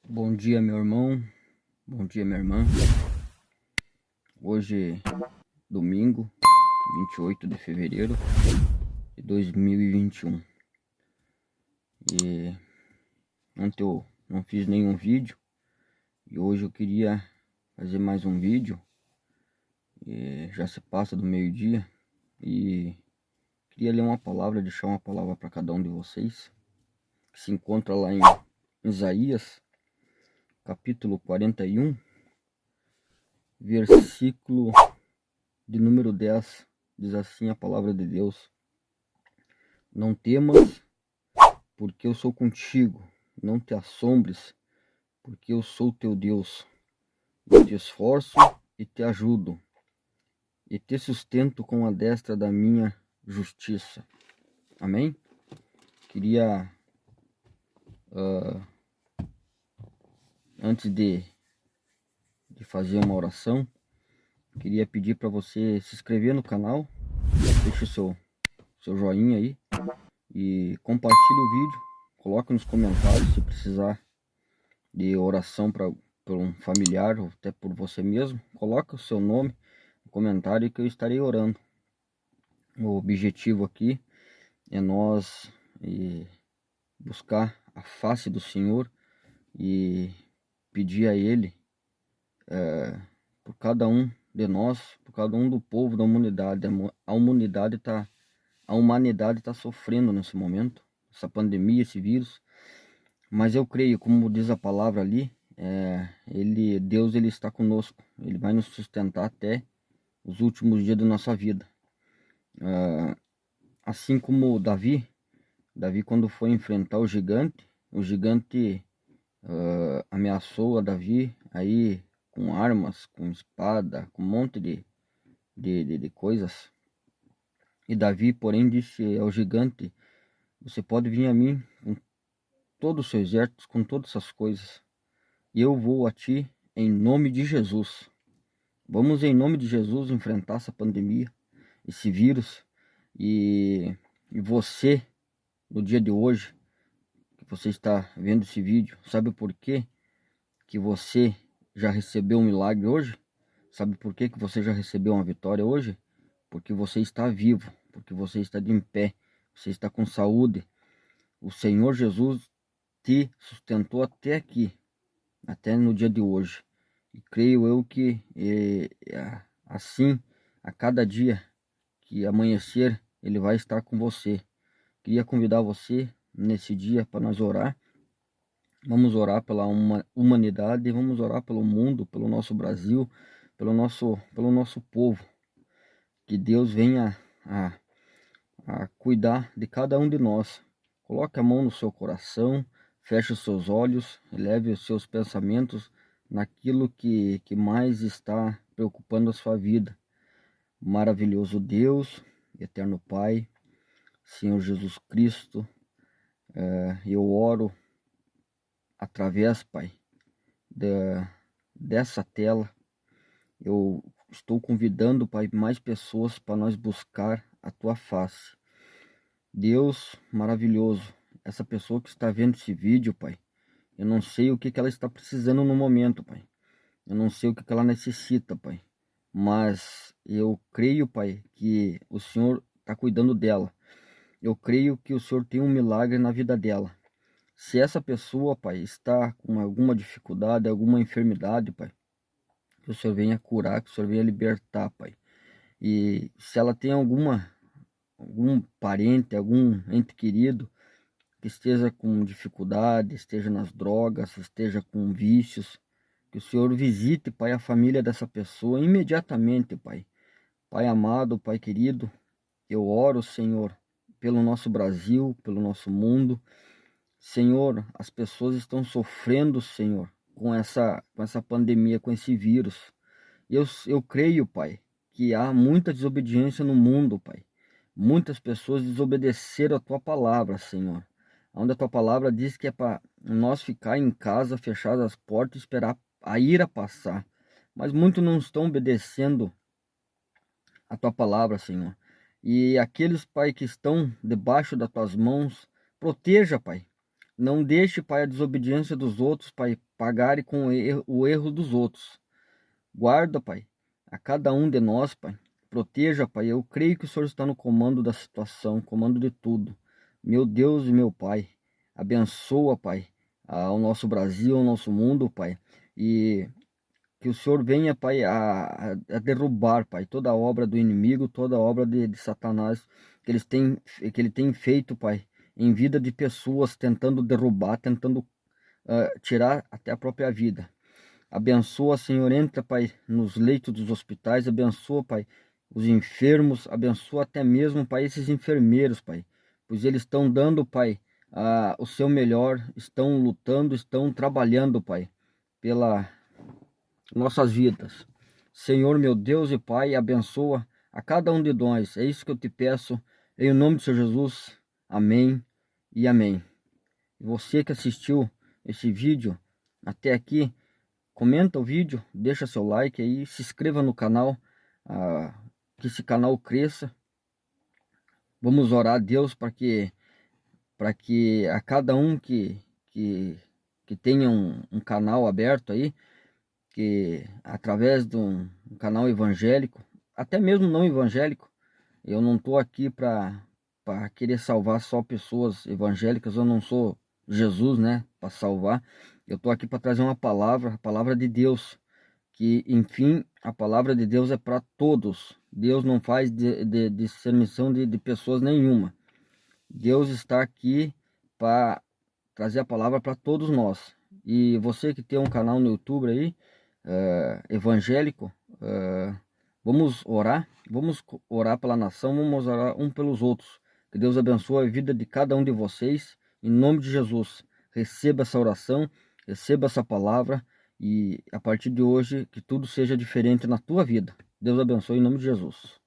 Bom dia, meu irmão. Bom dia, minha irmã. Hoje, domingo, 28 de fevereiro de 2021. E ontem eu não fiz nenhum vídeo. E hoje eu queria fazer mais um vídeo. E já se passa do meio-dia. E queria ler uma palavra, deixar uma palavra para cada um de vocês. Que se encontra lá em Isaías, capítulo 41, versículo de número 10. Diz assim a palavra de Deus: Não temas, porque eu sou contigo. Não te assombres, porque eu sou teu Deus. Eu te esforço e te ajudo, e te sustento com a destra da minha justiça. Amém? Queria, antes de fazer uma oração, queria pedir para você se inscrever no canal, deixe o seu joinha aí e compartilhe o vídeo. Coloque nos comentários se precisar de oração para um familiar ou até por você mesmo. Coloque o seu nome no comentário que eu estarei orando. O objetivo aqui é nós buscar a face do Senhor e pedir a Ele por cada um de nós, por cada um do povo da humanidade. A humanidade está sofrendo nesse momento, essa pandemia, esse vírus. Mas eu creio, como diz a palavra ali, Deus ele está conosco. Ele vai nos sustentar até os últimos dias da nossa vida. Assim como Davi quando foi enfrentar o gigante ameaçou a Davi aí com armas, com espada, com um monte de coisas. E Davi, porém, disse ao gigante: você pode vir a mim com todo o seu exército, com todas essas coisas, e eu vou a ti em nome de Jesus. Vamos em nome de Jesus enfrentar essa pandemia, esse vírus. E você, no dia de hoje, que você está vendo esse vídeo, sabe por quê que você já recebeu um milagre hoje? Sabe por quê que você já recebeu uma vitória hoje? Porque você está vivo, porque você está de pé, você está com saúde. O Senhor Jesus te sustentou até aqui, até no dia de hoje. E creio eu que assim, a cada dia que amanhecer, Ele vai estar com você. Queria convidar você nesse dia para nós orar. Vamos orar pela humanidade, vamos orar pelo mundo, pelo nosso Brasil, pelo nosso povo. Que Deus venha a cuidar de cada um de nós. Coloque a mão no seu coração, feche os seus olhos, eleve os seus pensamentos naquilo que mais está preocupando a sua vida. Maravilhoso Deus, eterno Pai, Senhor Jesus Cristo, eu oro através, Pai, dessa tela. Eu estou convidando, Pai, mais pessoas para nós buscar a Tua face. Deus maravilhoso, essa pessoa que está vendo esse vídeo, Pai, eu não sei o que ela está precisando no momento, Pai. Eu não sei o que ela necessita, Pai. Mas eu creio, Pai, que o Senhor está cuidando dela. Eu creio que o Senhor tem um milagre na vida dela. Se essa pessoa, Pai, está com alguma dificuldade, alguma enfermidade, Pai, que o Senhor venha curar, que o Senhor venha libertar, Pai. E se ela tem algum parente, algum ente querido que esteja com dificuldade, esteja nas drogas, esteja com vícios, que o Senhor visite, Pai, a família dessa pessoa imediatamente, Pai. Pai amado, Pai querido, eu oro, Senhor, pelo nosso Brasil, pelo nosso mundo. Senhor, as pessoas estão sofrendo, Senhor, com essa pandemia, com esse vírus. Eu creio, Pai, que há muita desobediência no mundo, Pai. Muitas pessoas desobedeceram a Tua palavra, Senhor. Onde a Tua palavra diz que é para nós ficar em casa, fechar as portas e esperar a ira passar. Mas muitos não estão obedecendo a Tua palavra, Senhor. E aqueles, Pai, que estão debaixo das Tuas mãos, proteja, Pai. Não deixe, Pai, a desobediência dos outros, Pai, pagarem com o erro dos outros. Guarda, Pai, a cada um de nós, Pai. Proteja, Pai. Eu creio que o Senhor está no comando da situação, comando de tudo. Meu Deus e meu Pai, abençoa, Pai, o nosso Brasil, o nosso mundo, Pai. E que o Senhor venha, Pai, a derrubar, Pai, toda a obra do inimigo, toda a obra de Satanás que ele tem feito, Pai, em vida de pessoas, tentando derrubar, tentando tirar até a própria vida. Abençoa, Senhor, entra, Pai, nos leitos dos hospitais, abençoa, Pai, os enfermos, abençoa até mesmo, Pai, esses enfermeiros, Pai, pois eles estão dando, Pai, o seu melhor, estão lutando, estão trabalhando, Pai, pela nossas vidas. Senhor, meu Deus e Pai, abençoa a cada um de nós. É isso que eu te peço, em nome do Senhor Jesus. Amém e amém. E você que assistiu esse vídeo até aqui, comenta o vídeo, deixa seu like aí, se inscreva no canal, que esse canal cresça. Vamos orar a Deus para que a cada um que tenha um canal aberto aí, que através de um canal evangélico, até mesmo não evangélico, eu não estou aqui para querer salvar só pessoas evangélicas, eu não sou Jesus, né, para salvar. Eu estou aqui para trazer uma palavra, a palavra de Deus, que, enfim, a palavra de Deus é para todos. Deus não faz distinção de pessoas nenhuma. Deus está aqui para trazer a palavra para todos nós. E você que tem um canal no YouTube aí, evangélico, vamos orar pela nação, vamos orar um pelos outros. Que Deus abençoe a vida de cada um de vocês, em nome de Jesus. Receba essa oração, receba essa palavra, e a partir de hoje que tudo seja diferente na tua vida. Deus abençoe em nome de Jesus.